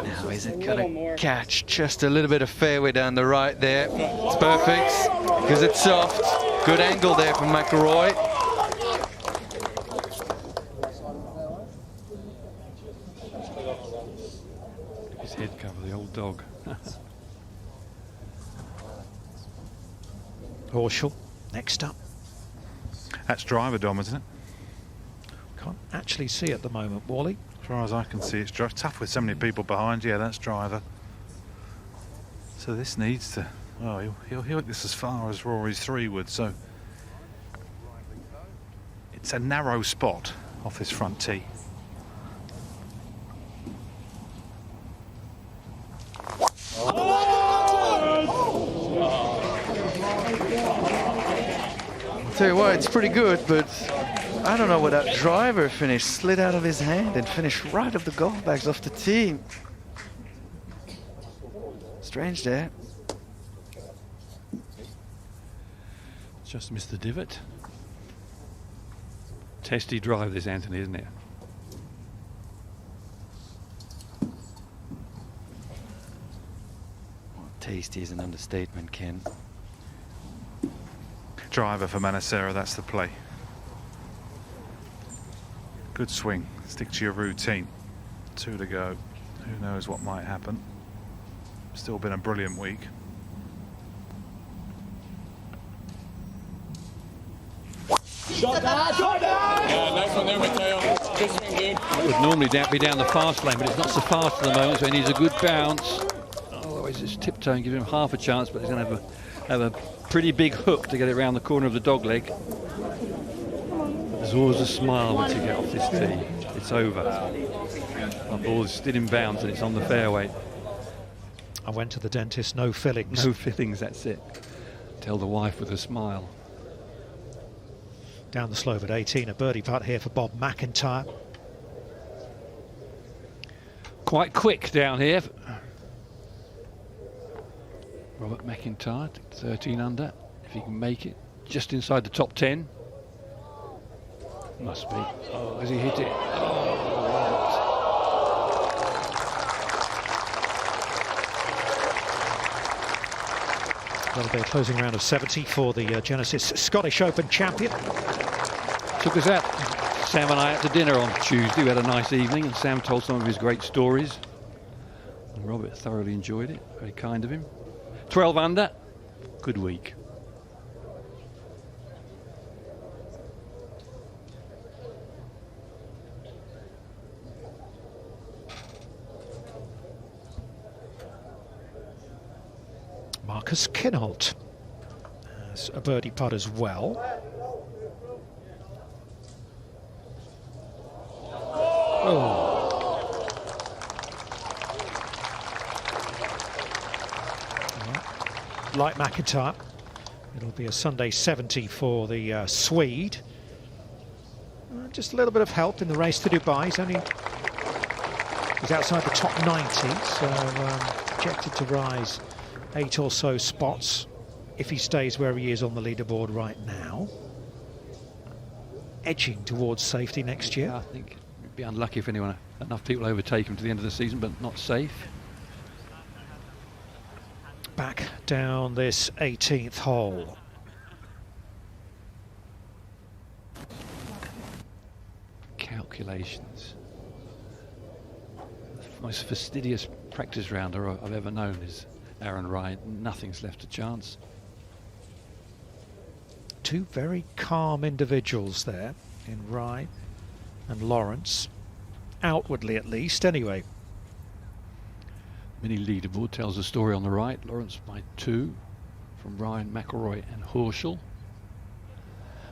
Now, is it going to catch just a little bit of fairway down the right there? It's perfect, because it's soft. Good angle there from McIlroy. His head cover, the old dog. Horschel, next up. That's driver, Dom, isn't it? Can't actually see at the moment, Wally. As far as I can see, it's tough with so many people behind. Yeah, that's driver. So this needs to... Oh, he'll hit this as far as Rory's 3 would, so... It's a narrow spot off his front tee. I'll tell you what, it's pretty good, but I don't know where that driver finished. Slid out of his hand and finished right of the golf bags off the tee. Strange there. Just missed the divot. Testy drive this, Anthony, isn't it? Well, tasty is an understatement, Ken. Driver for Manacera, that's the play. Good swing. Stick to your routine. 2 to go. Who knows what might happen. Still been a brilliant week. Shot that! Shot that! Yeah, nice one there, Mateo. Good swing, dude. It would normally be down the fast lane, but it's not so fast at the moment, so he needs a good bounce. Otherwise, it's tiptoeing, giving him half a chance, but he's going to have a pretty big hook to get it around the corner of the dog leg. But there's always a smile once you get off this tee. It's over. The ball is still in bounds and it's on the fairway. I went to the dentist, no fillings. No fillings, that's it. Tell the wife with a smile. Down the slope at 18, a birdie putt here for Bob McIntyre. Quite quick down here. Robert McIntyre, 13 under. If he can make it just inside the top 10. Must be. Oh, has he hit it? That'll be a closing round of 70 for the Genesis Scottish Open champion. Took us out. Sam and I out to dinner on Tuesday. We had a nice evening and Sam told some of his great stories. And Robert thoroughly enjoyed it. Very kind of him. 12 under. Good week. Marcus Kinholt has a birdie putt as well. Oh. Like McIntyre, it'll be a Sunday 70 for the Swede. Just a little bit of help in the race to Dubai. He's outside the top 90, so projected to rise 8 or so spots if he stays where he is on the leaderboard right now. Edging towards safety next year. I think it'd be unlucky if enough people overtake him to the end of the season, but not safe. Back down this 18th hole. Calculations. The most fastidious practice rounder I've ever known is Aaron Ryan. Nothing's left to chance. Two very calm individuals there in Ryan and Lawrence, outwardly at least anyway. Mini leaderboard tells the story on the right. Lawrence by 2 from Ryan, McIlroy and Horschel.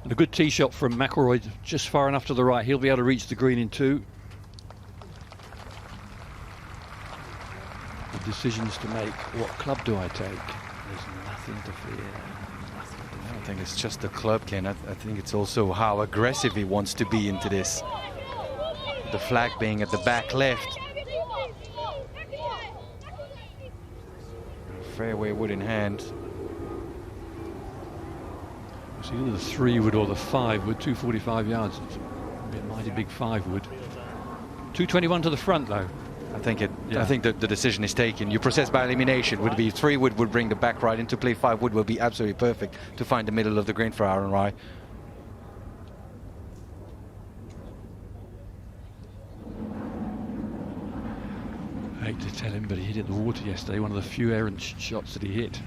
And a good tee shot from McIlroy just far enough to the right. He'll be able to reach the green in 2. The decisions to make. What club do I take? There's nothing to fear. I don't think it's just the club, Ken. I think it's also how aggressive he wants to be into this. The flag being at the back left. Fairway wood in hand. It's either the 3 wood or the 5 wood, 245 yards. Be a mighty big 5-wood. 221 to the front though. I think that the decision is taken. You process by elimination. Would be 3-wood would bring the back right into play. 5-wood will be absolutely perfect to find the middle of the green for Aaron Rai. I hate to tell him, but he hit it in the water yesterday. One of the few errant shots that he hit.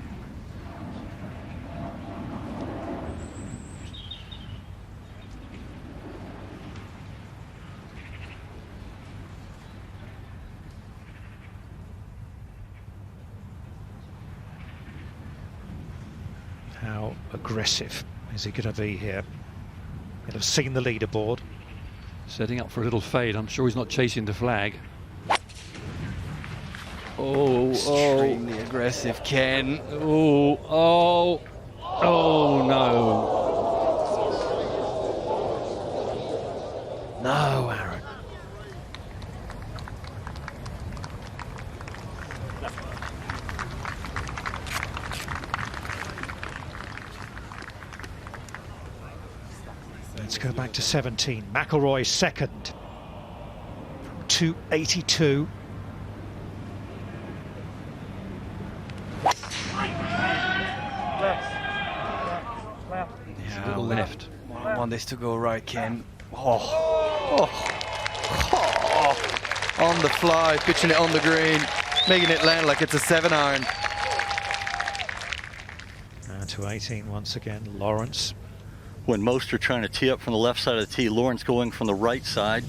How aggressive is he going to be here? He'll have seen the leaderboard. Setting up for a little fade. I'm sure he's not chasing the flag. Oh, Extremely aggressive, Ken. Oh no. No, Aaron. Let's go back to 17. McIlroy second. 282. A little left. I want this to go right, Ken. On the fly, pitching it on the green, making it land like it's a 7-iron. And to 18 once again, Lawrence. When most are trying to tee up from the left side of the tee, Lawrence going from the right side,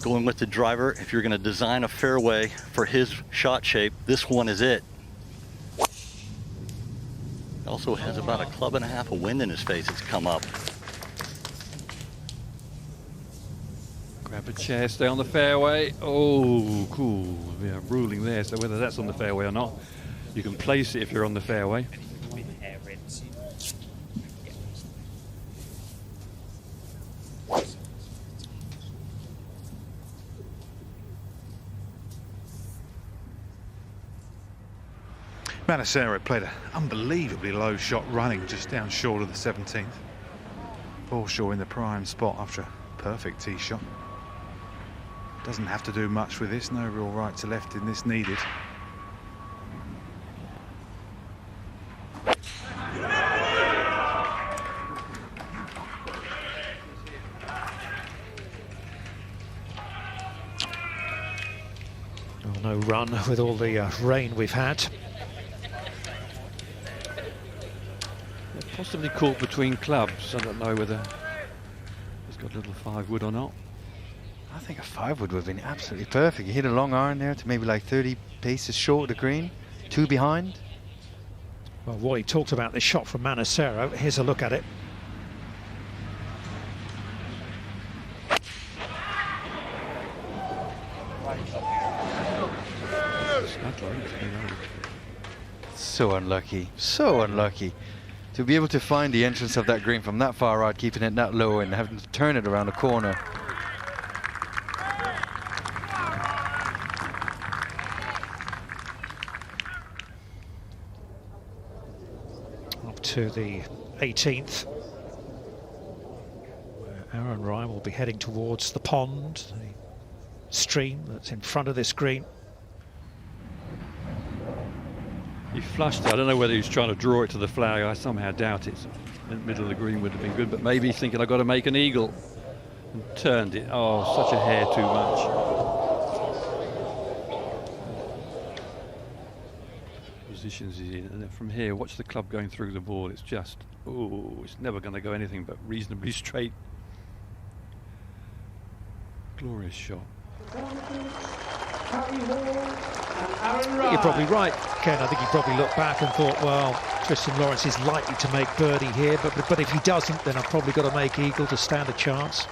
going with the driver. If you're going to design a fairway for his shot shape, this one is it. Also has about a club and a half of wind in his face. It's come up. Grab a chair, stay on the fairway. Oh, cool. We are ruling there, so whether that's on the fairway or not, you can place it if you're on the fairway. Manacero played an unbelievably low shot running just down short of the 17th. Horschel in the prime spot after a perfect tee shot. Doesn't have to do much with this, no real right to left in this needed. Oh, no run with all the rain we've had. Possibly caught between clubs. I don't know whether he's got a little 5-wood or not. I think a 5-wood would have been absolutely perfect. You hit a long iron there to maybe like 30 paces short of the green, 2 behind. Well, Wally talked about this shot from Manacero. Here's a look at it. So unlucky, so unlucky. To be able to find the entrance of that green from that far out, keeping it that low and having to turn it around the corner. Up to the 18th, where Aaron Rai will be heading towards the pond, the stream that's in front of this green. He flushed it. I don't know whether he was trying to draw it to the flag. I somehow doubt it. In the middle of the green would have been good, but maybe he's thinking I've got to make an eagle. And turned it. Oh, such a hair too much. Positions he's in. And then from here, watch the club going through the ball. It's just, oh, it's never going to go anything but reasonably straight. Glorious shot. I think you're probably right, Ken. I think he probably looked back and thought, well, Thriston Lawrence is likely to make birdie here, but if he doesn't, then I've probably got to make eagle to stand a chance.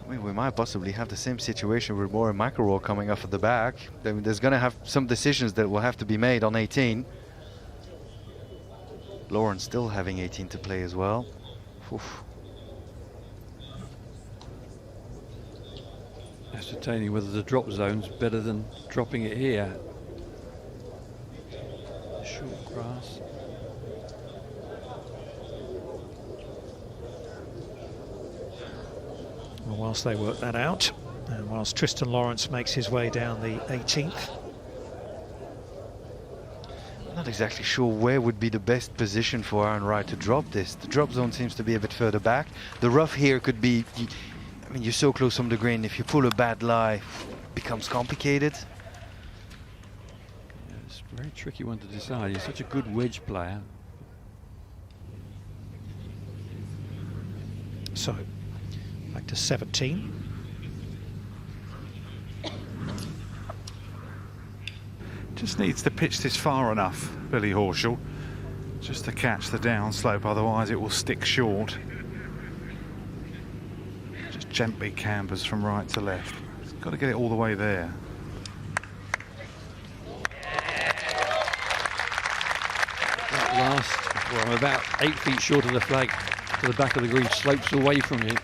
I mean, we might possibly have the same situation with Rory McIlroy coming off at the back. I mean, there's going to have some decisions that will have to be made on 18. Lawrence still having 18 to play as well. Oof. Ascertaining whether the drop zone's better than dropping it here. Short grass. Well, whilst they work that out, and whilst Thriston Lawrence makes his way down the 18th. Not exactly sure where would be the best position for Aaron Wright to drop this. The drop zone seems to be a bit further back. The rough here could be, I mean, you're so close from the green. If you pull a bad lie, it becomes complicated. Yeah, it's a very tricky one to decide. He's such a good wedge player. So, back to 17. Just needs to pitch this far enough, Billy Horschel, just to catch the downslope, otherwise it will stick short. Just gently cambers from right to left. He's got to get it all the way there. That last, well, I'm about 8 feet short of the flag to the back of the green, slopes away from you.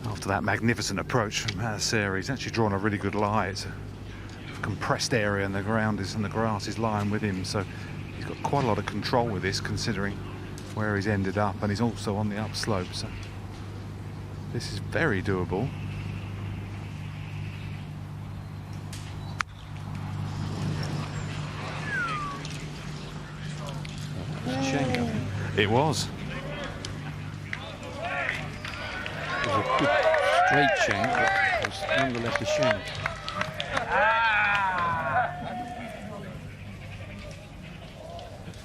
After that magnificent approach from Matasera, he's actually drawn a really good lie. It's a compressed area and the ground is and the grass is lying with him, so he's got quite a lot of control with this, considering where he's ended up, and he's also on the upslope, so this is very doable. It was. It was a good straight shank, but it was nonetheless a shank.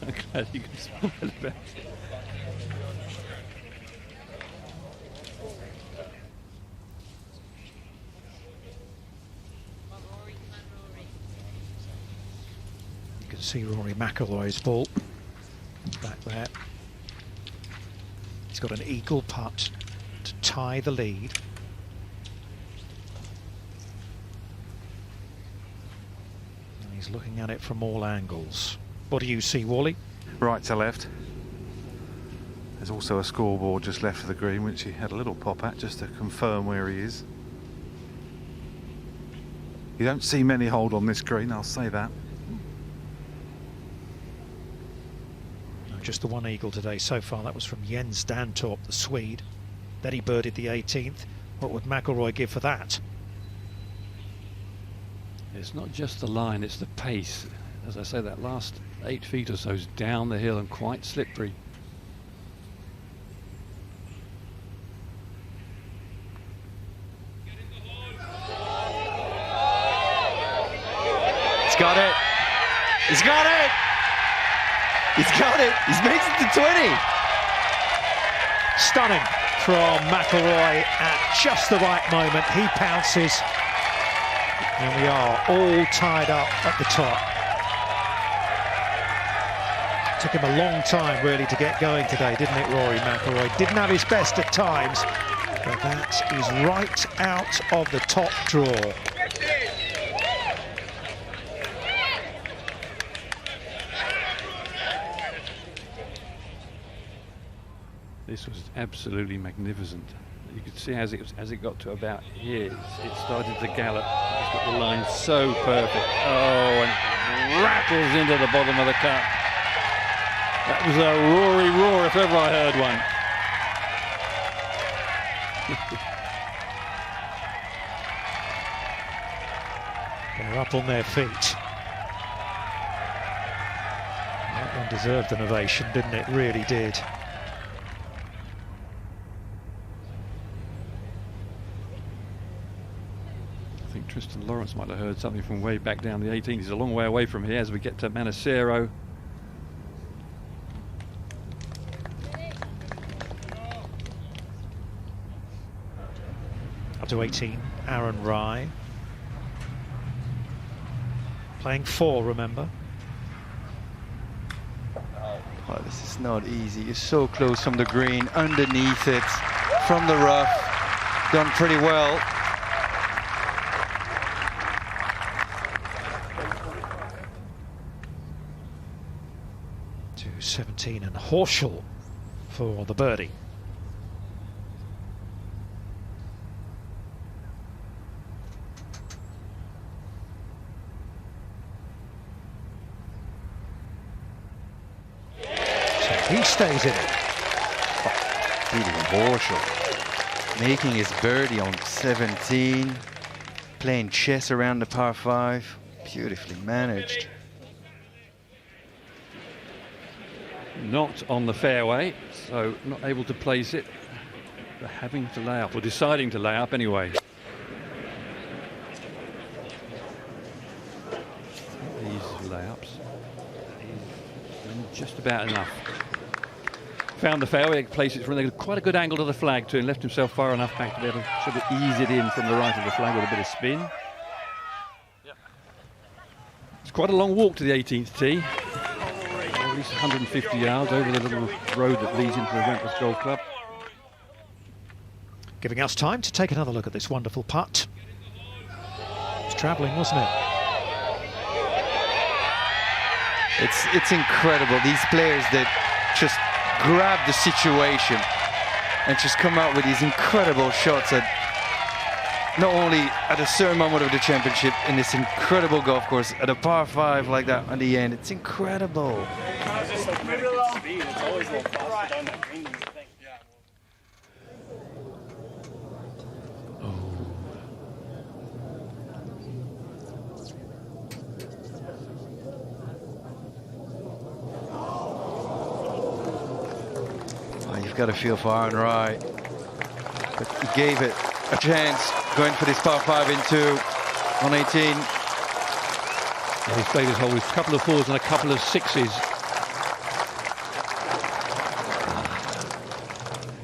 I'm glad you can smile about it. You can see Rory McIlroy's ball back there. He's got an eagle putt to tie the lead. And he's looking at it from all angles. What do you see, Wally? Right to left. There's also a scoreboard just left of the green, which he had a little pop at just to confirm where he is. You don't see many hold on this green, I'll say that. Just the one eagle today so far. That was from Jens Dantorp, the Swede. Then he birdied the 18th. What would McIlroy give for that? It's not just the line, it's the pace. As I say, that last 8 feet or so is down the hill and quite slippery. He's got it. He's got it. He's got it. He's makes it to 20. Stunning from McIlroy at just the right moment. He pounces. And we are all tied up at the top. Took him a long time really to get going today, didn't it, Rory McIlroy? Didn't have his best at times, but that is right out of the top draw. This was absolutely magnificent. You could see as it got to about here, it started to gallop. It's got the line so perfect. Oh, and rattles into the bottom of the cup. That was a Rory roar if ever I heard one. They're up on their feet. That one deserved an ovation, didn't it? Really did. I think Thriston Lawrence might have heard something from way back down the 18th. He's a long way away from here as we get to Matasera. Up to 18, Aaron Rye. Playing 4, remember. Oh, this is not easy. You're so close from the green, underneath it, from the rough. Done pretty well. To 17 and Horschel for the birdie. He stays in it. Beating Horschel, making his birdie on 17, playing chess around the par 5, beautifully managed. Not on the fairway, so not able to place it, but having to lay up, or deciding to lay up anyway. These layups, just about enough. Found the fairway, placed it from quite a good angle to the flag too, and left himself far enough back to be able to sort of ease it in from the right of the flag with a bit of spin. It's quite a long walk to the 18th tee. At least 150 yards over the little road that leads into the Wentworth Golf Club. Giving us time to take another look at this wonderful putt. It was travelling, wasn't it? It's incredible, these players that just grab the situation and just come out with these incredible shots at not only at a certain moment of the championship in this incredible golf course, at a par 5 like that on the end. It's incredible. You've got a feel for Aaron Wright, but he gave it a chance going for this par 5 into 118. Yeah, he's played his hole with a couple of 4s and a couple of 6s.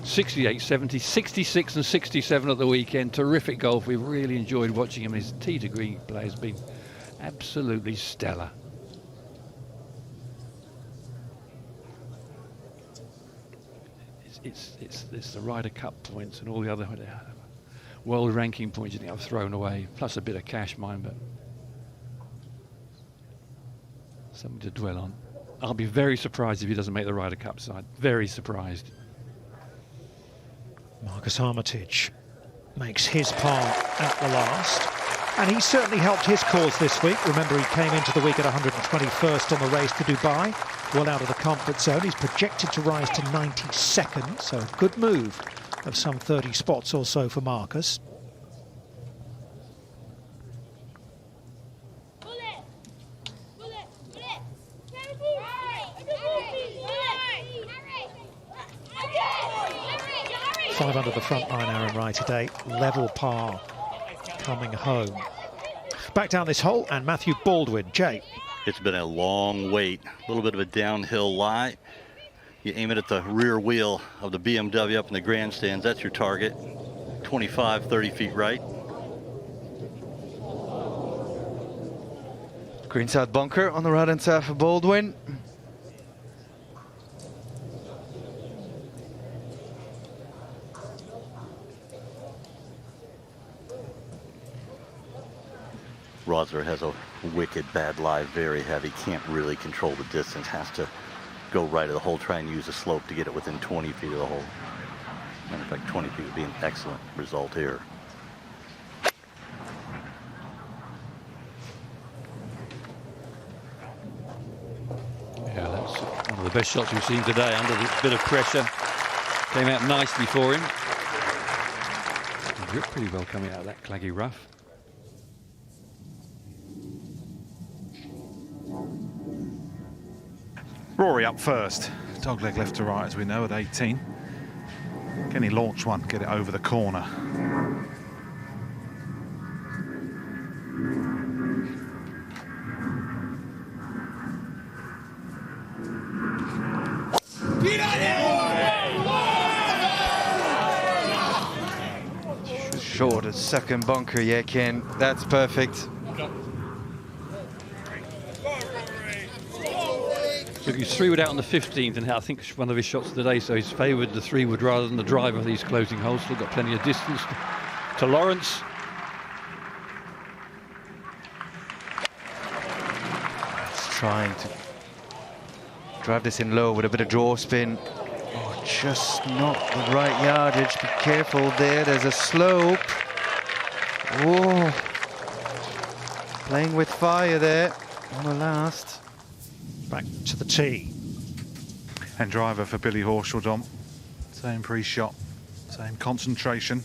68, 70, 66 and 67 at the weekend. Terrific golf. We've really enjoyed watching him. His tee to green play has been absolutely stellar. It's the Ryder Cup points and all the other world ranking points you think I've thrown away, plus a bit of cash mine, but something to dwell on. I'll be very surprised if he doesn't make the Ryder Cup side. Very surprised. Marcus Armitage makes his par at the last, and he certainly helped his cause this week. Remember, he came into the week at 121st on the race to Dubai, well out of the comfort zone. He's projected to rise to 92nd, so a good move of some 30 spots or so for Marcus. Five under the front line, Aaron Wright today. Level par coming home. Back down this hole, and Matthew Baldwin. Jay. It's been a long wait. A little bit of a downhill lie. You aim it at the rear wheel of the BMW up in the grandstands. That's your target. 25, 30 feet right. Greenside bunker on the right-hand side for Baldwin. Rosler has a wicked bad lie, very heavy, can't really control the distance, has to go right of the hole, try and use the slope to get it within 20 feet of the hole. Matter of fact, 20 feet would be an excellent result here. Yeah, that's one of the best shots we've seen today under a bit of pressure. Came out nicely for him. He gripped pretty well coming out of that claggy rough. Rory up first. Dogleg left to right, as we know, at 18. Can he launch one, get it over the corner? Short of second bunker, yeah, Ken. That's perfect. So he's 3-wood out on the 15th, and I think it's one of his shots today, so he's favoured the 3-wood rather than the driver of these closing holes. Still got plenty of distance to Lawrence. He's trying to drive this in low with a bit of draw spin. Oh, just not the right yardage. Be careful there. There's a slope. Oh, playing with fire there on the last. Back to the tee. And driver for Billy Horschel, Dom. Same pre-shot, same concentration.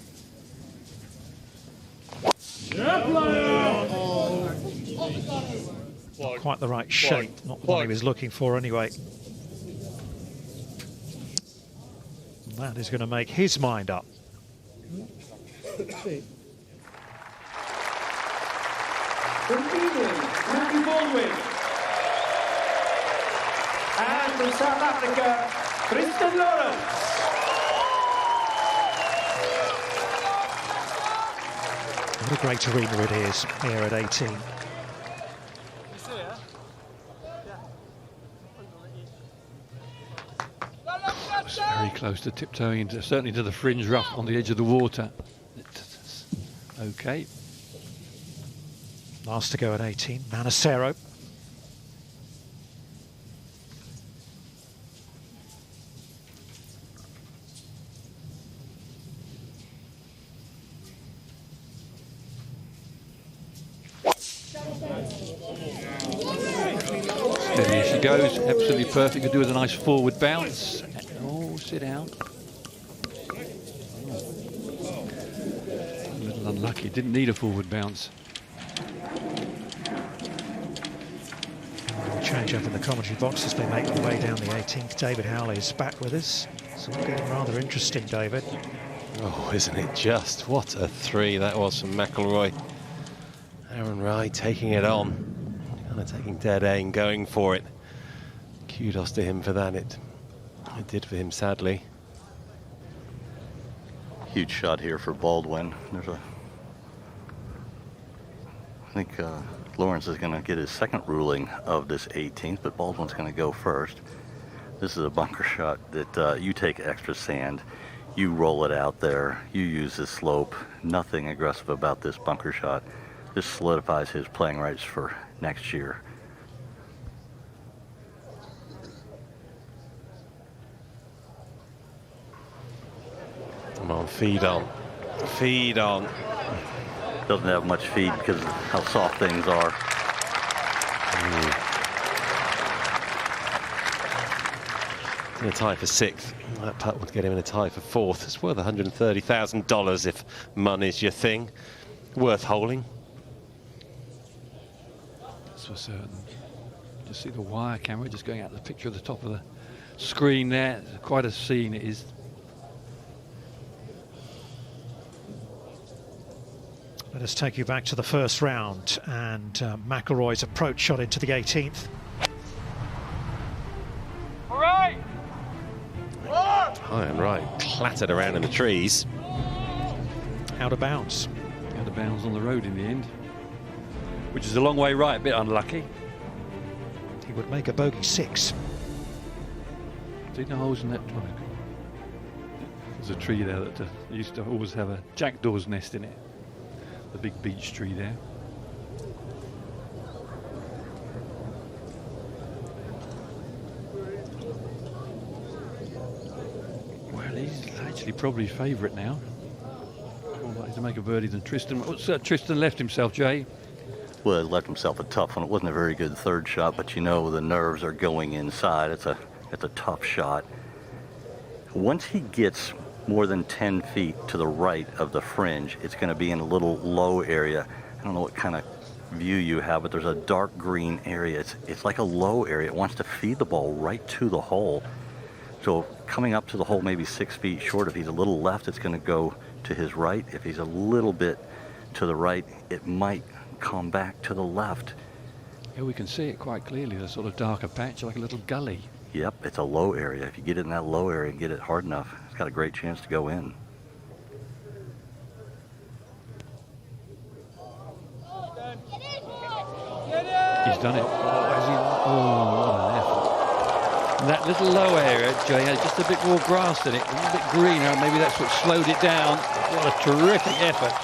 Not quite the right shape, not the one he was looking for anyway. That is going to make his mind up. Matthew Baldwin. And from South Africa, Thriston Lawrence. What a great arena it is here at 18. It's very close to tiptoeing, certainly to the fringe rough on the edge of the water. It's okay. Last to go at 18, Manacero. Steady as she goes, absolutely perfect. Could do with a nice forward bounce. Oh, sit down. A little unlucky, didn't need a forward bounce. Change up in the commentary box as they make their way down the 18th. David Howley is back with us. It's all getting rather interesting, David. Oh, isn't it just? What a three that was from McIlroy. Aaron Rai taking it on. Kind of taking dead aim, going for it. Kudos to him for that. It did for him, sadly. Huge shot here for Baldwin. I think Lawrence is going to get his second ruling of this 18th, but Baldwin's going to go first. This is a bunker shot that you take extra sand, you roll it out there, you use this slope. Nothing aggressive about this bunker shot. This solidifies his playing rights for next year. Come on, feed on. Feed on. Doesn't have much feed because of how soft things are. In a tie for 6th. That putt would get him in a tie for 4th. It's worth $130,000 if money's your thing. Worth holding. That's for certain. Just see the wire camera just going out the picture at the top of the screen there. Quite a scene it is. Let us take you back to the first round and McIlroy's approach shot into the 18th. All right. High and right, clattered around in the trees. Out of bounds. Out of bounds on the road in the end, which is a long way right, a bit unlucky. He would make a bogey 6. See no holes in that drive. There's a tree there that used to always have a jackdaw's nest in it. The big beech tree there. Well, he's actually probably favourite now. More likely to make a birdie than Thriston. What's Thriston left himself, Jay? Well, he left himself a tough one. It wasn't a very good third shot, but you know the nerves are going inside. It's a tough shot. Once he gets more than 10 feet to the right of the fringe, it's going to be in a little low area. I don't know what kind of view you have, but there's a dark green area. It's like a low area. It wants to feed the ball right to the hole. So coming up to the hole maybe 6 feet short, if he's a little left, it's going to go to his right. If he's a little bit to the right, it might come back to the left. Yeah, we can see it quite clearly, the sort of darker patch, like a little gully. Yep, it's a low area. If you get it in that low area and get it hard enough, it's got a great chance to go in. He's done it. Oh, what an effort. And that little low area, Jay, has just a bit more grass in it, a little bit greener. Maybe that's what slowed it down. What a terrific effort.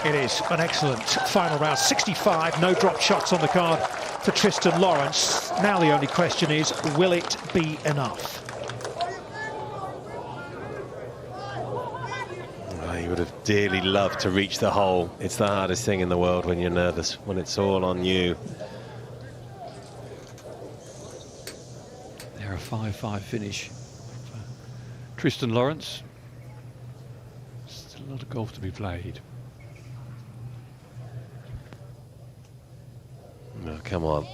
It is an excellent final round. 65, no drop shots on the card for Thriston Lawrence. Now the only question is, will it be enough? You would have dearly loved to reach the hole. It's the hardest thing in the world when you're nervous, when it's all on you. a 5-5 finish. Thriston Lawrence. Still a lot of golf to be played. Oh, come on.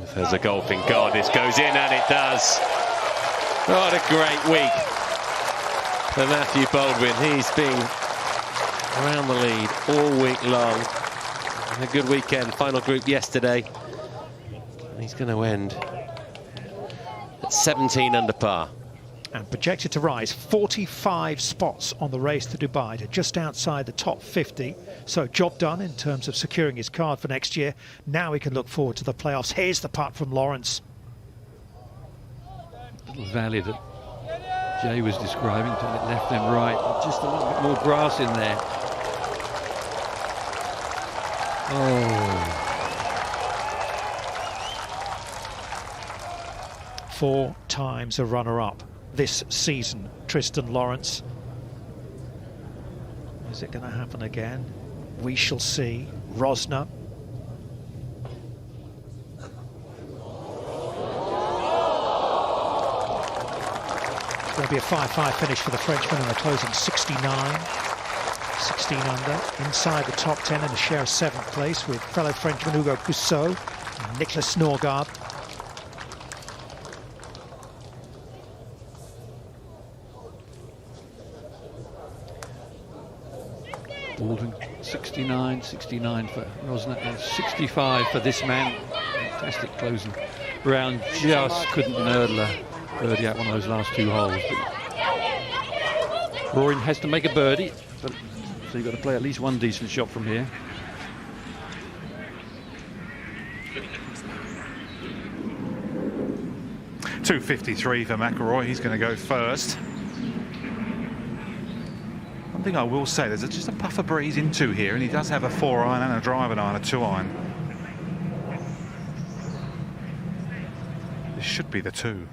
If there's a golfing god, this goes in, and it does. What a great week for Matthew Baldwin. He's been around the lead all week long. A good weekend. Final group yesterday. And he's going to end at 17 under par. And projected to rise 45 spots on the race to Dubai to just outside the top 50. So job done in terms of securing his card for next year. Now he can look forward to the playoffs. Here's the putt from Lawrence. Little valley that Jay was describing, to the left and right. Just a little bit more grass in there. Oh. 4 times a runner-up this season, Thriston Lawrence. Is it going to happen again? We shall see. Rosner. It's going to be a 5-5 finish for the Frenchman in the closing 69. 16 under, inside the top 10 in a share of 7th place with fellow Frenchman Hugo Cousseau and Nicolas Norgard. Baldwin, 69 for Rosner, and 65 for this man. Fantastic closing round. Just couldn't nurdle a birdie out one of those last 2 holes. But Rory has to make a birdie, so you've got to play at least one decent shot from here. .253 for McIlroy. He's going to go first. One thing I will say, there's just a puff of breeze into here, and he does have a 4-iron and a driving iron, a 2-iron. This should be the 2.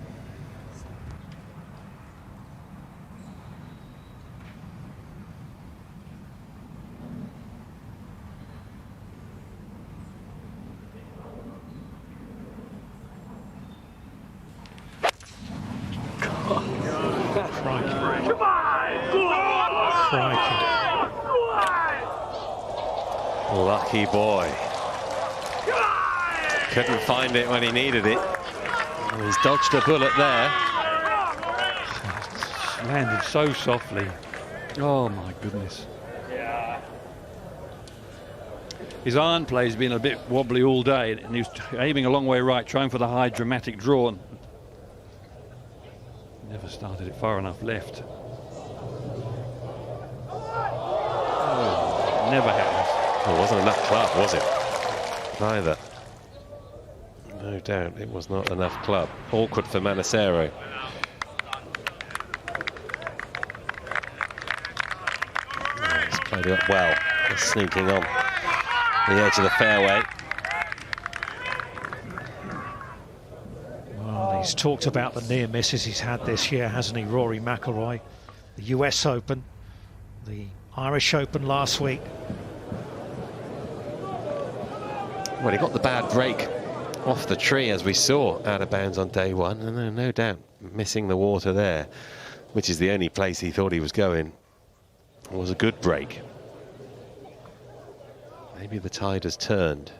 Lucky boy. Couldn't find it when he needed it. He's dodged a bullet there. Landed so softly. Oh my goodness. His iron play's been a bit wobbly all day, and he was aiming a long way right, trying for the high dramatic draw. And never started it far enough left. Oh, never happens. Well, it wasn't enough club, was it? Neither. No doubt it was not enough club. Awkward for Manacero. Oh, he's played it up well. Just sneaking on the edge of the fairway. Well, he's talked about the near misses he's had this year, hasn't he, Rory McIlroy? The US Open, the Irish Open last week. Well, he got the bad break off the tree, as we saw, out of bounds on day 1, and no doubt missing the water there, which is the only place he thought he was going. It was a good break. Maybe the tide has turned.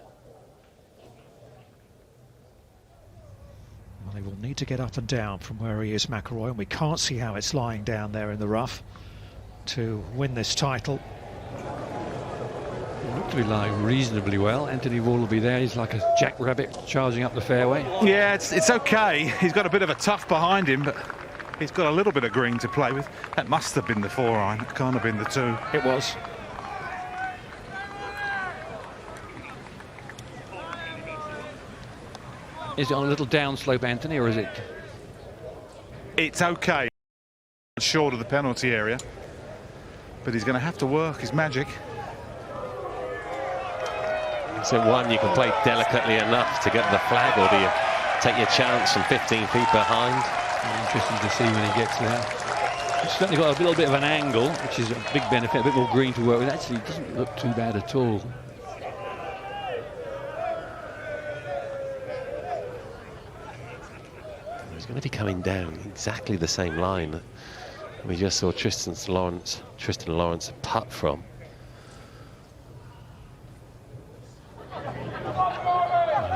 Well, he will need to get up and down from where he is, McIlroy, and we can't see how it's lying down there in the rough to win this title. Looked to be lying reasonably well. Anthony Wall will be there. He's like a jackrabbit charging up the fairway. Yeah, it's okay. He's got a bit of a tough behind him, but he's got a little bit of green to play with. That must have been the 4-iron. It can't have been the 2. It was. Is it on a little downslope, Anthony, or is it? It's okay. Short of the penalty area, but he's going to have to work his magic. So 1, you can play delicately enough to get the flag, or do you take your chance from 15 feet behind? Interesting to see when he gets there. He's certainly got a little bit of an angle, which is a big benefit, a bit more green to work with. Actually, it doesn't look too bad at all. He's going to be coming down exactly the same line that we just saw Tristan Lawrence putt from.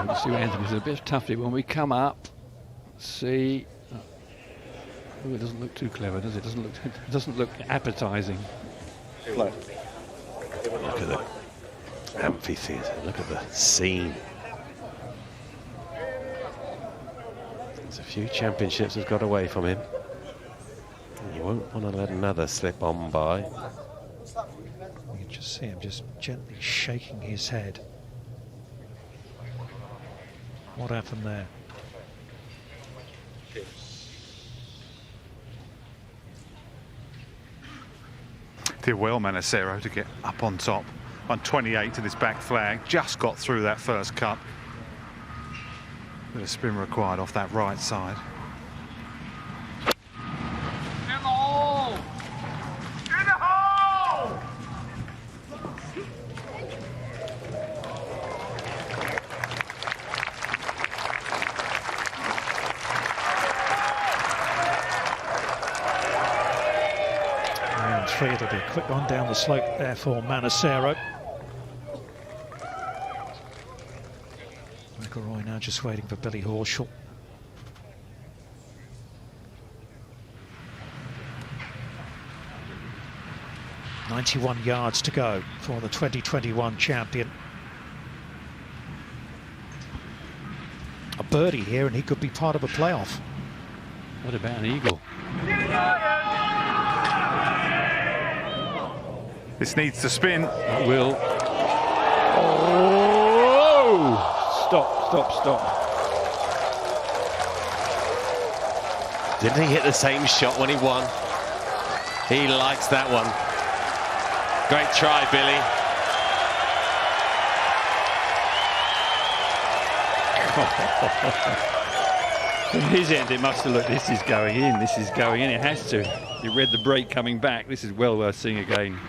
Let's see what Anthony's a bit tough when we come up. See, oh, it doesn't look too clever, does it? It doesn't look appetizing. Look at the amphitheatre. Look at the scene. There's a few championships have got away from him. You won't want to let another slip on by. You can just see him just gently shaking his head. What happened there? Did well, Manacero, to get up on top on 28 to this back flag. Just got through that first cut. Bit of spin required off that right side. It'll be a quick one down the slope there for Manacero. McIlroy now just waiting for Billy Horschel. .91 yards to go for the 2021 champion. A birdie here and he could be part of a playoff. What about an eagle? This needs to spin. It will. Oh! Stop. Didn't he hit the same shot when he won? He likes that one. Great try, Billy. From his end, it must have looked, this is going in, it has to. You read the break coming back, this is well worth seeing again.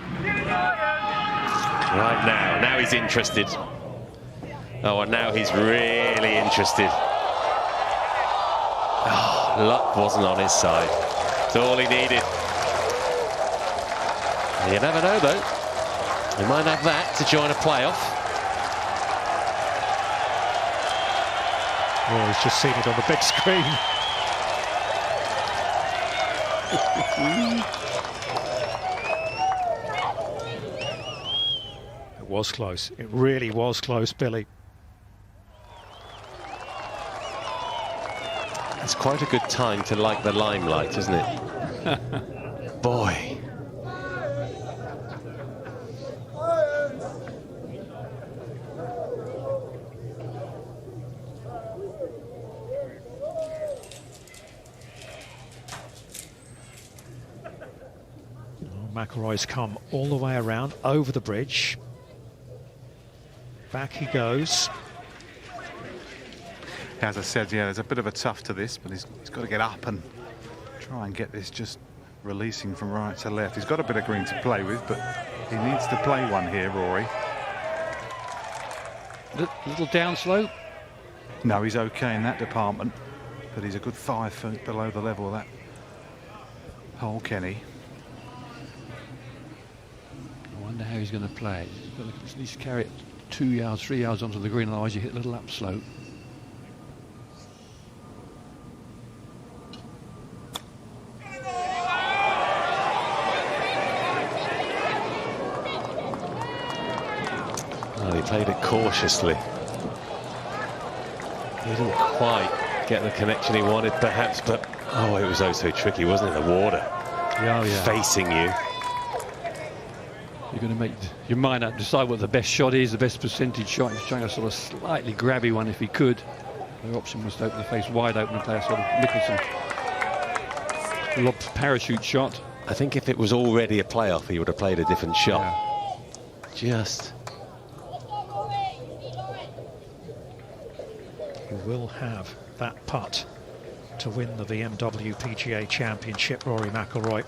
Right now he's interested. Oh, and now he's really interested. Oh, luck wasn't on his side. It's all he needed. You never know, though. He might have that to join a playoff. Oh, he's just seen it on the big screen. It was close. It really was close, Billy. It's quite a good time to like the limelight, isn't it? Boy. McIlroy's come all the way around, over the bridge. Back he goes. As I said, yeah, there's a bit of a tough to this, but he's got to get up and try and get this just releasing from right to left. He's got a bit of green to play with, but he needs to play one here, Rory. Little downslope? No, he's okay in that department, but he's a good 5 feet below the level of that hole, Kenny. I wonder how he's going to play. He's got to at least carry it 2 yards, 3 yards onto the green, otherwise you hit a little upslope. Well, he played it cautiously. He didn't quite get the connection he wanted, perhaps, but oh, it was oh so tricky, wasn't it? The water facing you. You're going to make your mind up, decide what the best shot is, the best percentage shot. He's trying a sort of slightly grabby one if he could. The option was to open the face wide open and play a sort of Mickelson lob parachute shot. I think if it was already a playoff, he would have played a different shot. Yeah. Just. He will have that putt to win the BMW PGA Championship, Rory McIlroy.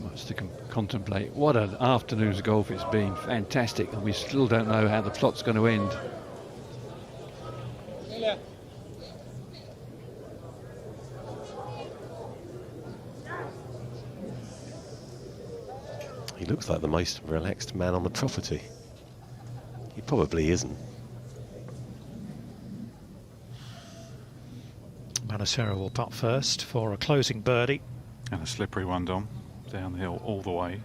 Much to contemplate. What an afternoon's golf it's been. Fantastic. And we still don't know how the plot's going to end. looks like the most relaxed man on the property. He probably isn't. Manacero will putt first for a closing birdie. And a slippery one, Dom. Down the hill all the way.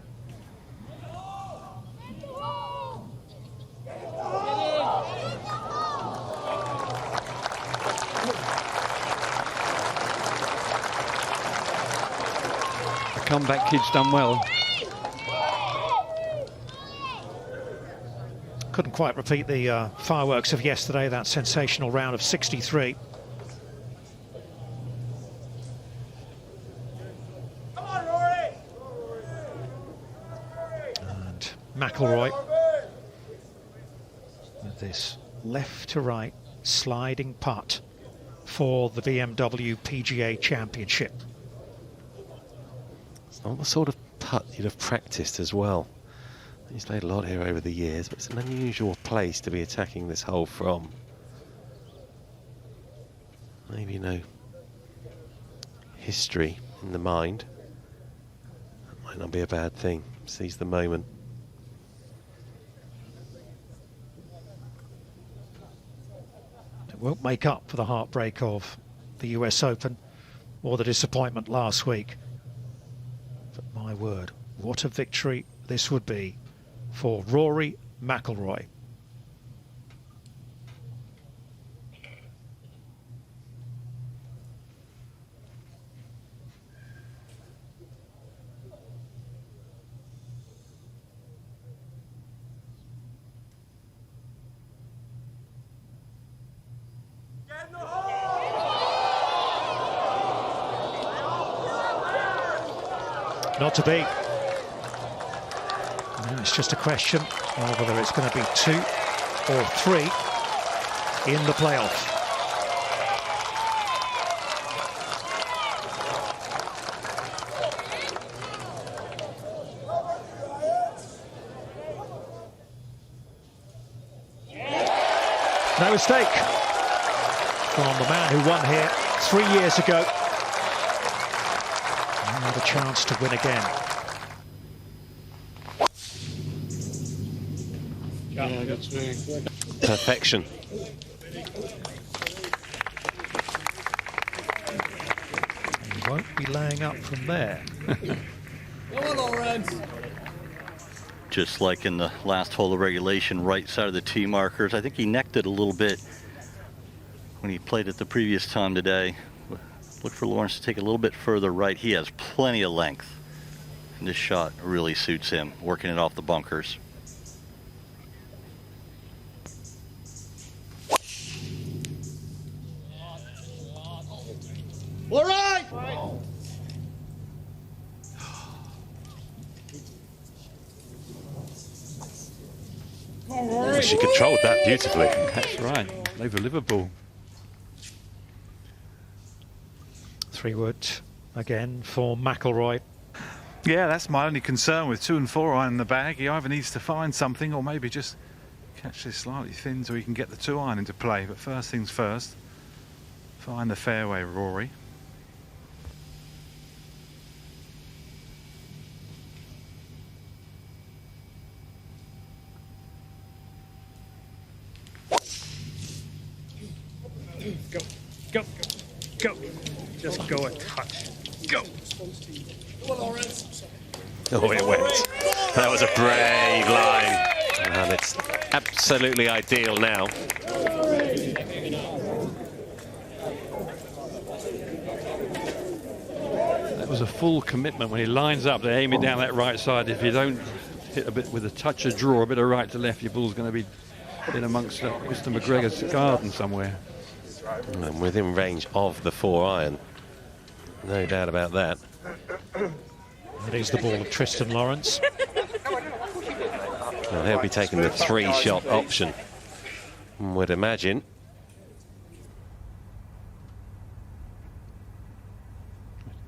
The comeback kid's done well. Couldn't quite repeat the fireworks of yesterday, that sensational round of 63. And McIlroy with this left to right sliding putt for the BMW PGA Championship. It's not the sort of putt you'd have practiced as well. He's played a lot here over the years, but it's an unusual place to be attacking this hole from. Maybe no history in the mind. That might not be a bad thing. Seize the moment. It won't make up for the heartbreak of the US Open or the disappointment last week. But my word, what a victory this would be for Rory McIlroy. Not to be. And it's just a question of whether it's going to be 2 or 3 in the playoff. No mistake from the man who won here 3 years ago. Another chance to win again. Perfection. He won't be laying up from there. Just like in the last hole of regulation, right side of the tee markers. I think he necked it a little bit when he played it the previous time today. Look for Lawrence to take a little bit further right. He has plenty of length. And this shot really suits him, working it off the bunkers. All right! She controlled that beautifully. That's right. Over Liverpool. 3 wood again for McIlroy. Yeah, that's my only concern with 2 and 4 iron in the bag. He either needs to find something or maybe just catch this slightly thin so he can get the 2 iron into play. But first things first, find the fairway, Rory. Go, go, go, go. Just go a touch. Go. Oh, it went. That was a brave line. And it's absolutely ideal now. That was a full commitment when he lines up to aim it down that right side. If you don't hit a bit with a touch of draw, a bit of right to left, your ball's going to be in amongst Mr. McGregor's garden somewhere. And within range of the 4 iron. No doubt about that. It is the ball of Thriston Lawrence. Well, he'll be taking the 3-shot option, would imagine.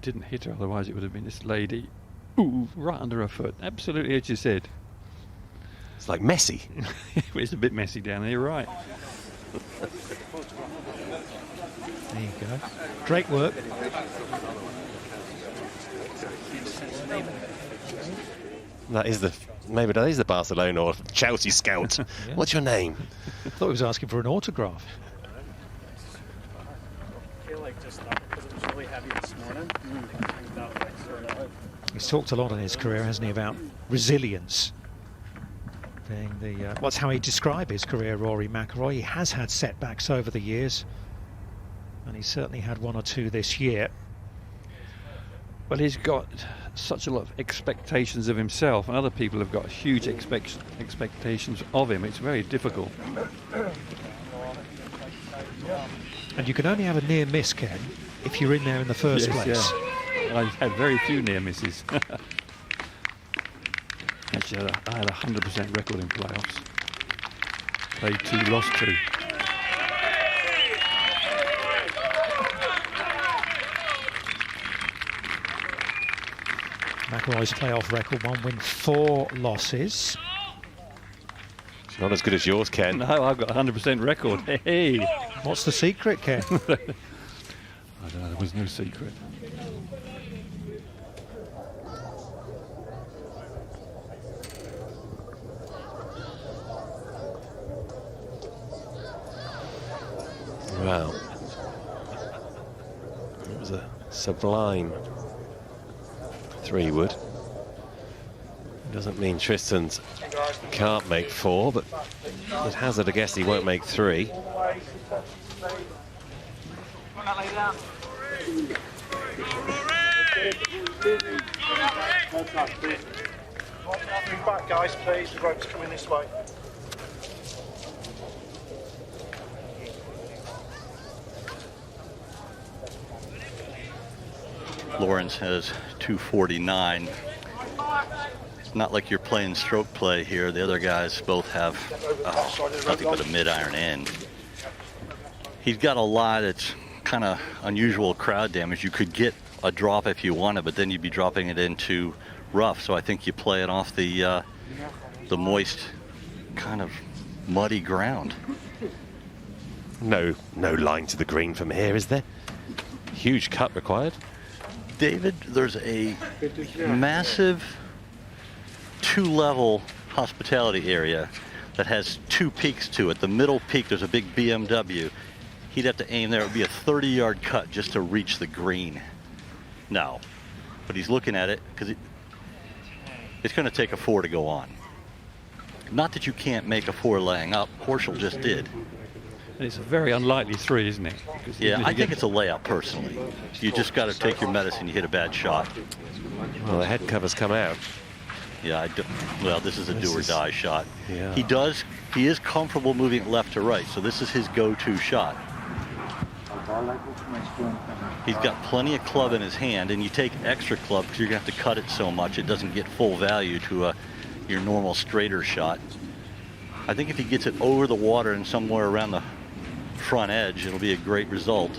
Didn't hit her, otherwise it would have been this lady. Ooh, right under her foot. Absolutely as you said. It's like messy. It's a bit messy down there, you're right. There you go. Great work. Maybe that is the Barcelona or Chelsea scout. Yeah. What's your name? I thought he was asking for an autograph. I feel like just because it was really heavy this morning. He's talked a lot in his career, hasn't he, about resilience. Being the what's how he described his career, Rory McIlroy. He has had setbacks over the years, and he's certainly had one or two this year. Well, he's got such a lot of expectations of himself, and other people have got huge expectations of him. It's very difficult. And you can only have a near miss, Ken, if you're in there in the first place. Yeah. I've had very few near misses. Actually, I had a 100% record in playoffs. Played 2, lost 2. McIlroy's playoff record: 1 win, 4 losses. It's not as good as yours, Ken. No, I've got a 100% record. Hey! What's the secret, Ken? I don't know, there was no secret. Wow. It was a sublime 3-wood. Doesn't mean Thriston can't make 4, but at hazard, I guess he won't make 3. Move back, guys, please. The rope's coming this way. Lawrence has 249. It's not like you're playing stroke play here. The other guys both have nothing but a mid-iron end. He's got a lot that's kind of unusual crowd damage. You could get a drop if you wanted, but then you'd be dropping it into rough. So I think you play it off the moist, kind of muddy ground. No line to the green from here, is there? Huge cut required. David, there's a massive 2-level hospitality area that has 2 peaks to it. The middle peak, there's a big BMW. He'd have to aim there. It would be a 30-yard cut just to reach the green. No, but he's looking at it because it's going to take a 4 to go on. Not that you can't make a 4 laying up. Horschel just did. It's a very unlikely 3, isn't it? Yeah, I think it's a layup personally. You just got to take your medicine. You hit a bad shot. Well, the head cover's come out. Yeah, well, this is a do or die shot. Yeah. He is comfortable moving it left to right, so this is his go-to shot. He's got plenty of club in his hand, and you take extra club because you're going to have to cut it so much it doesn't get full value to your normal straighter shot. I think if he gets it over the water and somewhere around the front edge, it'll be a great result.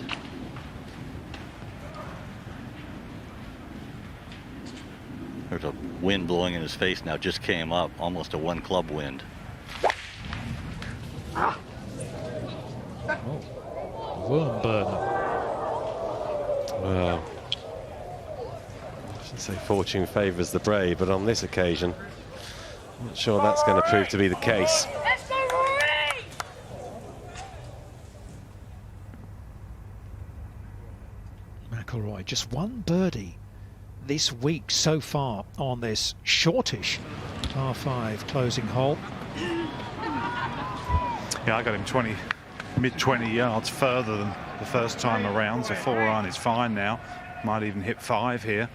There's a wind blowing in his face now, just came up, almost a 1-club wind. Worm burner. Well, I should say fortune favours the brave, but on this occasion, I'm not sure that's going to prove to be the case. McIlroy, just 1 birdie this week so far on this shortish par 5 closing hole. Yeah, I got him mid-20 yards further than the first time around, so 4-iron is fine now. Might even hit 5 here.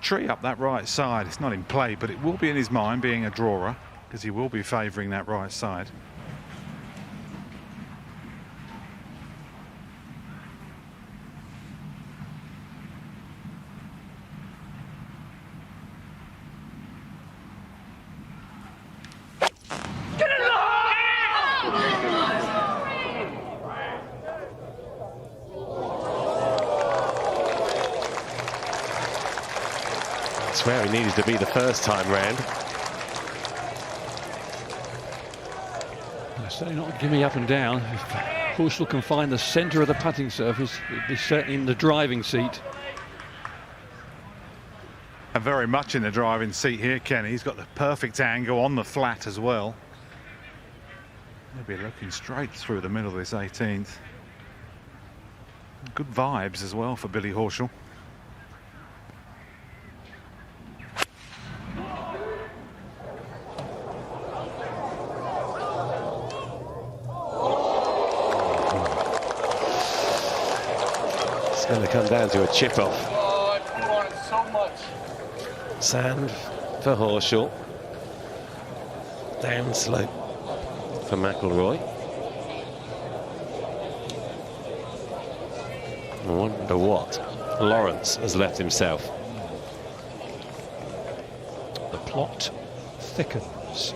Tree up that right side. It's not in play, but it will be in his mind, being a drawer, because he will be favouring that right side. That's where he needed to be the first time round. Certainly not give me up and down. If Horschel can find the centre of the putting surface, he'd be certainly in the driving seat. And very much in the driving seat here, Kenny. He's got the perfect angle on the flat as well. He'll be looking straight through the middle of this 18th. Good vibes as well for Billy Horschel. It's going to come down to a chip off. Oh, I want it so much. Sand for Horschel. Downslope for McIlroy. I wonder what Lawrence has left himself. The plot thickens.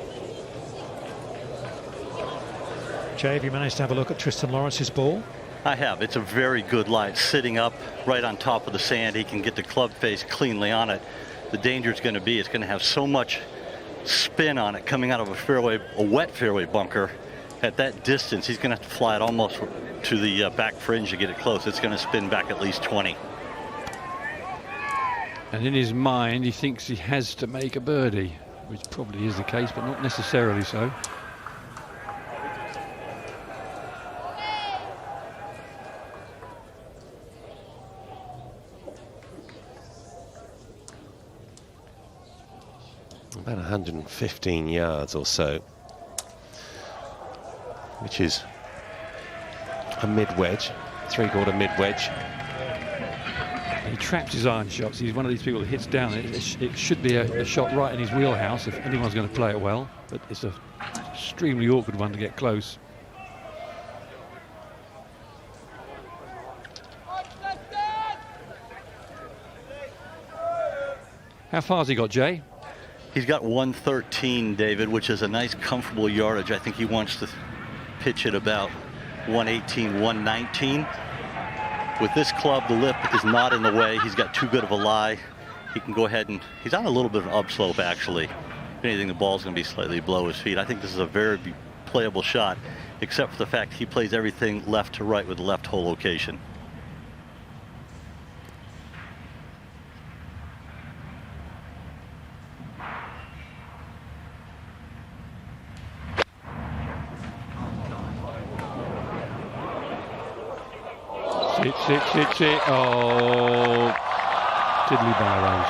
Jay, have you managed to have a look at Thriston Lawrence's ball? I have. It's a very good lie. It's sitting up right on top of the sand. He can get the club face cleanly on it. The danger is going to be it's going to have so much spin on it coming out of a wet fairway bunker. At that distance, he's going to have to fly it almost to the back fringe to get it close. It's going to spin back at least 20. And in his mind, he thinks he has to make a birdie, which probably is the case, but not necessarily so. About 115 yards or so, which is a mid-wedge, three-quarter mid-wedge. He traps his iron shots. He's one of these people that hits down. It should be a shot right in his wheelhouse if anyone's going to play it well, but it's an extremely awkward one to get close. How far's he got, Jay? He's got 113, David, which is a nice, comfortable yardage. I think he wants to pitch it about 118, 119. With this club, the lip is not in the way. He's got too good of a lie. He can go ahead and he's on a little bit of an upslope, actually. If anything, the ball's going to be slightly below his feet. I think this is a very playable shot, except for the fact he plays everything left to right with the left hole location. Sit. Oh, tiddly barrows.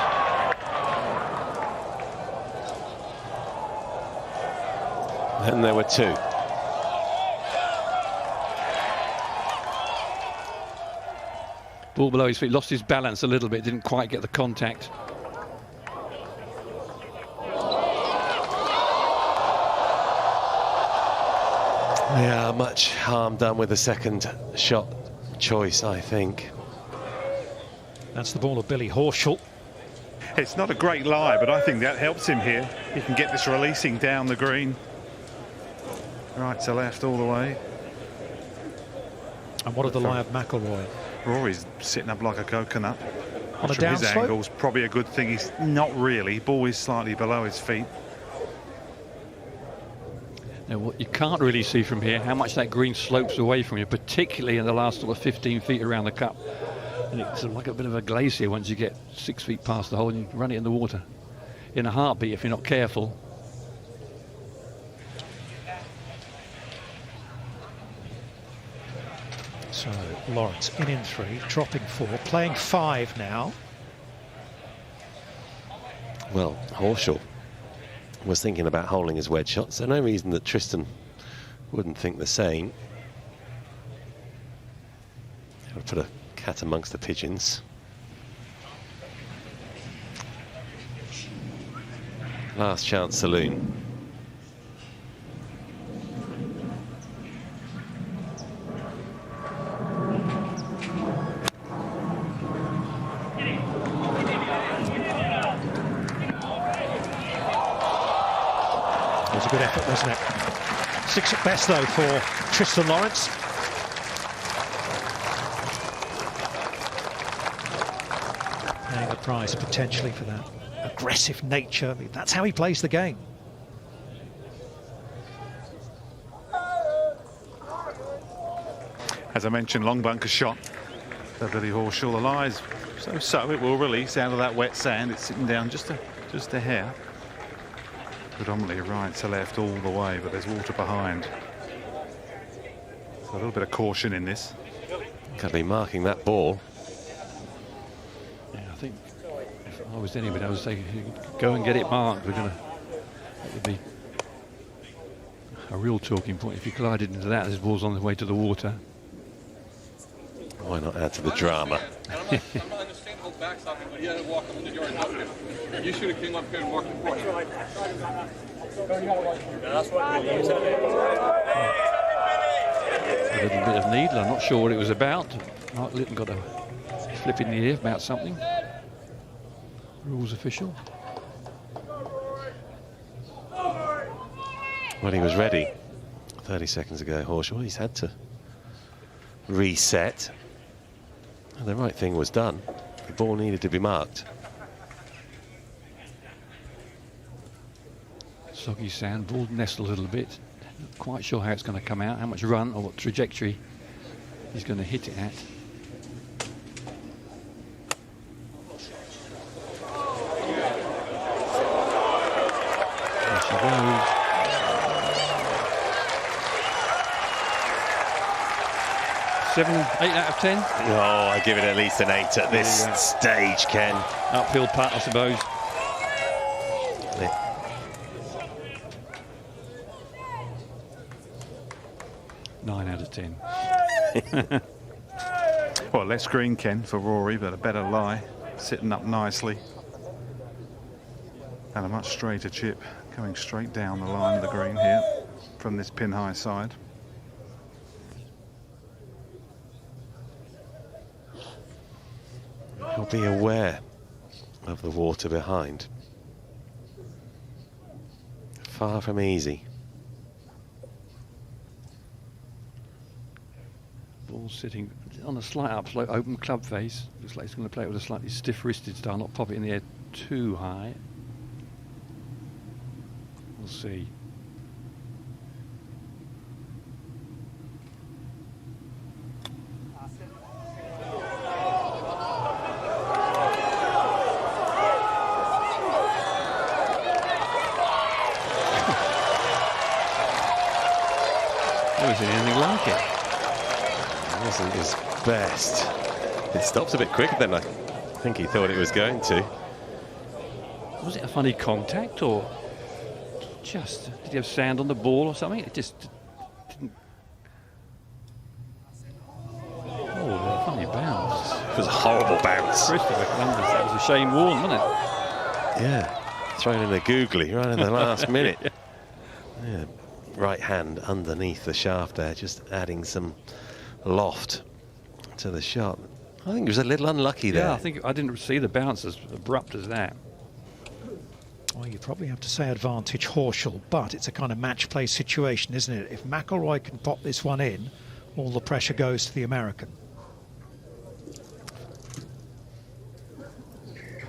Then there were two. Ball below his feet, lost his balance a little bit, didn't quite get the contact. Yeah, much harm done with the second shot choice, I think. That's the ball of Billy Horschel. It's not a great lie, but I think that helps him here. He can get this releasing down the green. Right to left all the way. And what of the lie of McIlroy? Rory's sitting up like a coconut. On a From his downslope? angle's probably a good thing. He's not really. Ball is slightly below his feet. Now, what you can't really see from here, how much that green slopes away from you, particularly in the last sort of 15 feet around the cup. And it's sort of like a bit of a glacier once you get 6 feet past the hole and you run it in the water. In a heartbeat, if you're not careful. So Lawrence in 3, dropping 4, playing 5 now. Well, Horschel was thinking about holding his wedge shot, so no reason that Thriston wouldn't think the same. I'll put a cat amongst the pigeons. Last chance saloon. It was a good effort, wasn't it? 6 at best, though, for Thriston Lawrence. Paying a price potentially for that aggressive nature. I mean, that's how he plays the game. As I mentioned, long bunker shot for Billy Horschel. The lies So it will release out of that wet sand. It's sitting down just a hair. Predominantly right to left all the way, but there's water behind. So a little bit of caution in this. Could be marking that ball. Yeah, I think if I was anybody, I would say go and get it marked. It would be a real talking point if you collided into that. This ball's on the way to the water. Why not add to the drama? I'm not understanding the back stopping, but he had to walk up in the yard. You should have came up here and walked before him. A little bit of needle. I'm not sure what it was about. Mark Litton got a flip in the ear about something. Rules official. Well, he was ready 30 seconds ago, Horschel. He's had to reset. And the right thing was done. The ball needed to be marked. Soggy sand, ball nestled a little bit. Not quite sure how it's going to come out, how much run or what trajectory he's going to hit it at. There she goes. Seven, 8 out of 10. Oh, I give it at least an 8 at this stage, Ken. Uphill putt, I suppose. Yeah. 9 out of 10. Well, less green, Ken, for Rory, but a better lie. Sitting up nicely. And a much straighter chip coming straight down the line of the green here from this pin high side. He'll be aware of the water behind. Far from easy. Ball sitting on a slight upslope, open club face. Looks like he's going to play it with a slightly stiff-wristed style, not pop it in the air too high. We'll see. Never seen anything like it. It wasn't his best. It stopped a bit quicker than I think he thought it was going to. Was it a funny contact or just did he have sand on the ball or something? It just didn't. Oh, a funny bounce. It was a horrible bounce. Christopher Columbus, that was a Shane Warne, wasn't it? Yeah, thrown in a googly right in the last minute. Yeah, right hand underneath the shaft there, just adding some loft to the shot. I think he was a little unlucky there. Yeah, I think I didn't see the bounce as abrupt as that. Well, you probably have to say advantage Horschel, but it's a kind of match play situation, isn't it? If McIlroy can pop this one in, all the pressure goes to the American.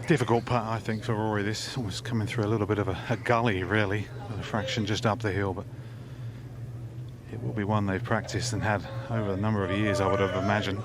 Difficult putt, I think, for Rory. This was coming through a little bit of a gully, really, a fraction just up the hill, but it will be one they've practiced and had over a number of years, I would have imagined.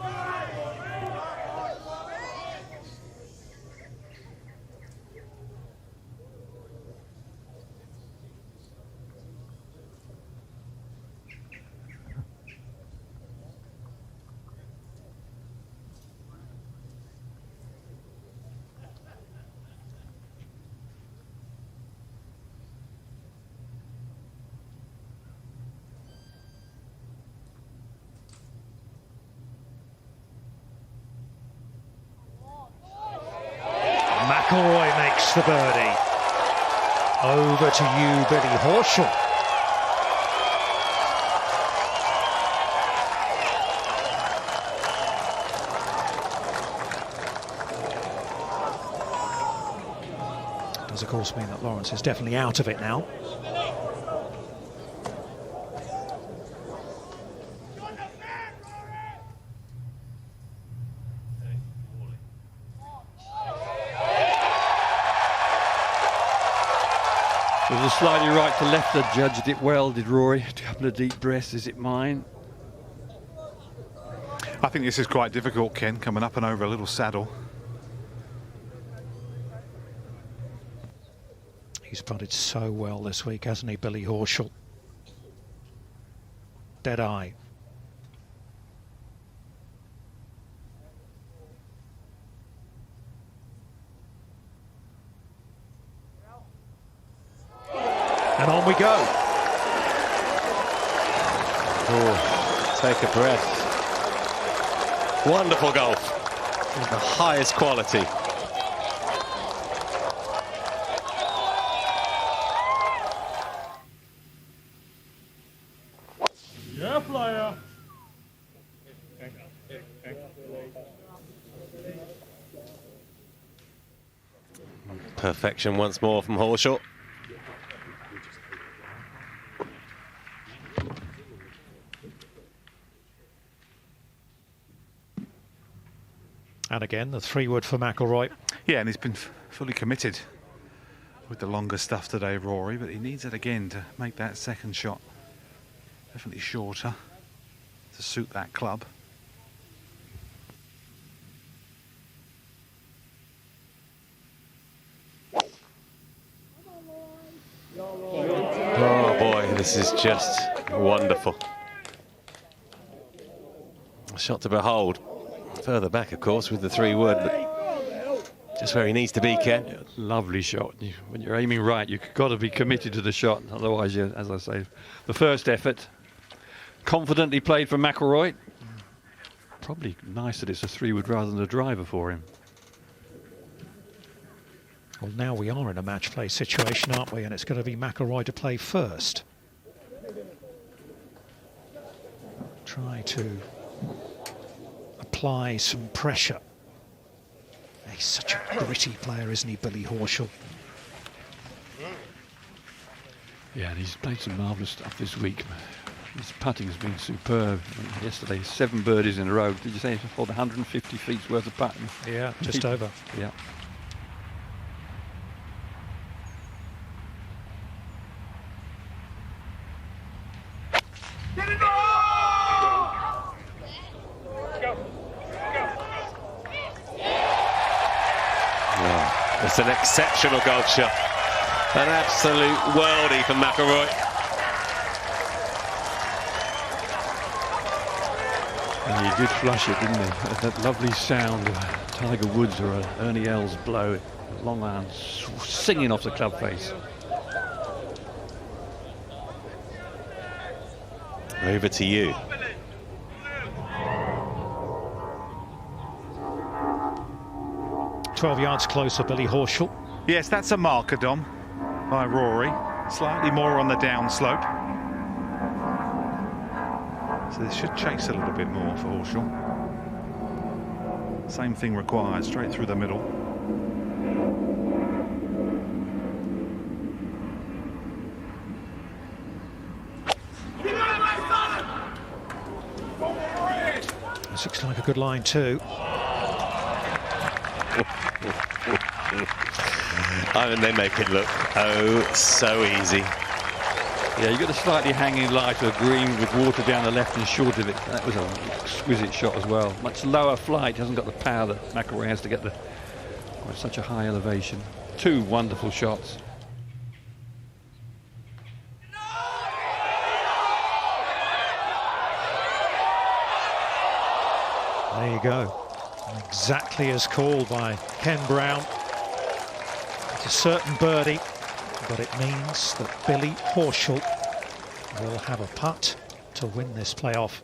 McIlroy makes the birdie. Over to you, Billy Horschel. Does of course mean that Lawrence is definitely out of it now. It was a slightly right to left that judged it well, did Rory. A couple of deep breaths, is it mine? I think this is quite difficult, Ken, coming up and over a little saddle. He's putted so well this week, hasn't he, Billy Horschel? Dead eye. And on we go. Oh, take a breath. Wonderful golf. Of the highest quality. Yeah, player. Perfection once more from Horschel. And again, the 3-wood for McIlroy. Yeah, and he's been fully committed with the longer stuff today, Rory, but he needs it again to make that second shot definitely shorter to suit that club. Oh boy, this is just wonderful. A shot to behold. Further back, of course, with the 3-wood, but just where he needs to be, Ken. Yeah, lovely shot. When you're aiming right, you've got to be committed to the shot. Otherwise, as I say, the first effort, confidently played for McIlroy. Probably nice that it's a 3-wood rather than a driver for him. Well, now we are in a match play situation, aren't we? And it's going to be McIlroy to play first. Try to apply some pressure. He's such a gritty player, isn't he, Billy Horschel? Yeah, and he's played some marvellous stuff this week. His putting has been superb. Yesterday, 7 birdies in a row. Did you say he hold 150 feet worth of putting? Yeah, just over. Yeah. It's an exceptional golf shot. An absolute worldie from McIlroy. And he did flush it, didn't he? That lovely sound of Tiger Woods or Ernie Els blow. Long iron singing off the club face. Over to you. "12 yards closer, Billy Horschel." Yes, that's a marker, Dom, by Rory. Slightly more on the downslope. So this should chase a little bit more for Horschel. Same thing required, straight through the middle. This looks like a good line too. I mean, they make it look so easy. Yeah, you got a slightly hanging lie to a green with water down the left and short of it. That was an exquisite shot as well. Much lower flight, hasn't got the power that McIlroy has to get at such a high elevation. 2 wonderful shots. There you go. Exactly as called by Ken Brown. It's a certain birdie, but it means that Billy Horschel will have a putt to win this playoff.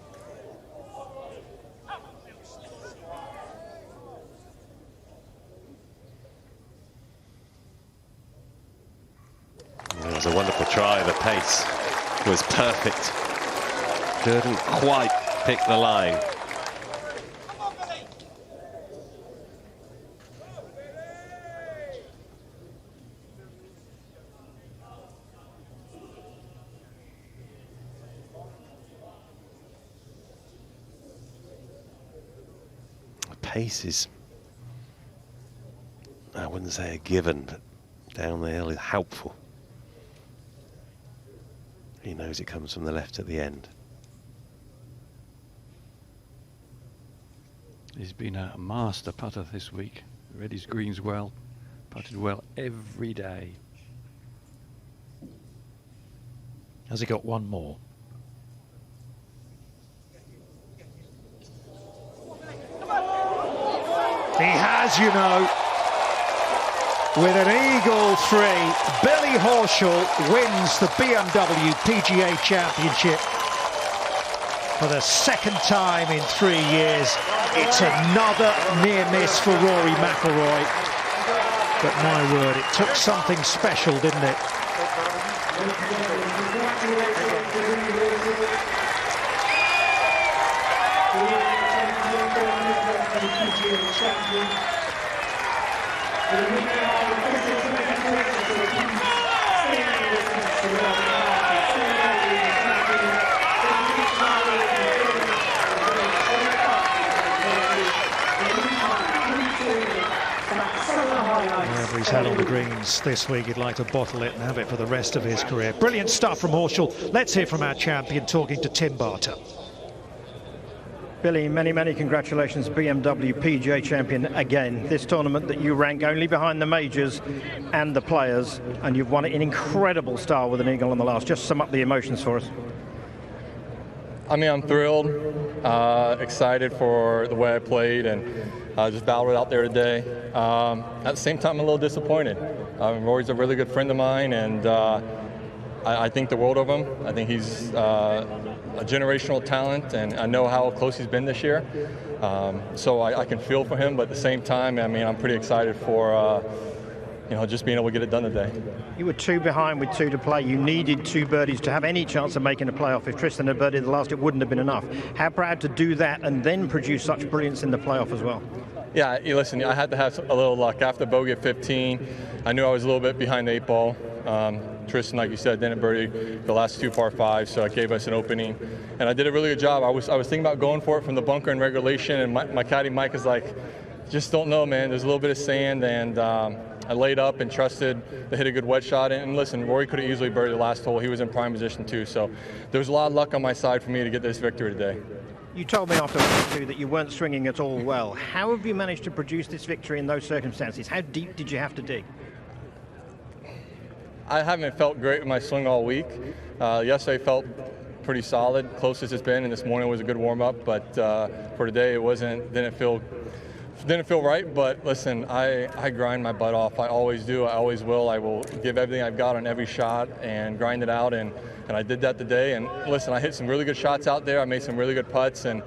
It was a wonderful try. The pace was perfect. Couldn't quite pick the line. Pace is, I wouldn't say a given, but down the hill is helpful. He knows it comes from the left at the end. He's been a master putter this week. Read his greens well, putted well every day. Has he got one more? He has, you know. With an eagle 3, Billy Horschel wins the BMW PGA Championship for the second time in 3 years. It's another near miss for Rory McIlroy. But my word, it took something special, didn't it? Wherever he's had on the greens this week, he'd like to bottle it and have it for the rest of his career. Brilliant stuff from Horschel. Let's hear from our champion talking to Tim Barter. Billy, many congratulations, BMW PGA champion again. This tournament that you rank only behind the majors and the players, and you've won it in incredible style with an eagle on the last. Just sum up the emotions for us. I mean, I'm thrilled, excited for the way I played, and just battled it out there today. At the same time, I'm a little disappointed. Rory's a really good friend of mine, and I think the world of him. I think he's a generational talent, and I know how close he's been this year. So I can feel for him, but at the same time, I mean, I'm pretty excited for just being able to get it done today. You were 2 behind with 2 to play. You needed 2 birdies to have any chance of making a playoff. If Thriston had birdied the last, it wouldn't have been enough. How proud to do that and then produce such brilliance in the playoff as well? Yeah, listen, I had to have a little luck. After bogey at 15, I knew I was a little bit behind the 8 ball. Tristan, like you said, didn't birdie the last 2 par 5s, so it gave us an opening. And I did a really good job. I was thinking about going for it from the bunker in regulation, and my caddy Mike is like, just don't know, man. There's a little bit of sand, and I laid up and trusted to hit a good wedge shot. And listen, Rory could have easily birdied the last hole. He was in prime position too, so there was a lot of luck on my side for me to get this victory today. You told me after round 2 that you weren't swinging at all well. How have you managed to produce this victory in those circumstances? How deep did you have to dig? I haven't felt great with my swing all week. Yesterday felt pretty solid, closest it's been, and this morning was a good warm-up. But for today, it didn't feel right. But listen, I grind my butt off. I always do. I always will. I will give everything I've got on every shot and grind it out. And I did that today. And listen, I hit some really good shots out there. I made some really good putts, and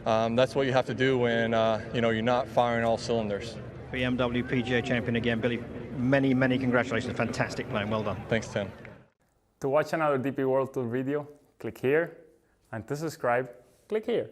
that's what you have to do when you're not firing all cylinders. BMW PGA champion again, Billy. Many congratulations. Fantastic playing. Well done. Thanks, Tim. To watch another DP World Tour video, click here, and to subscribe, click here.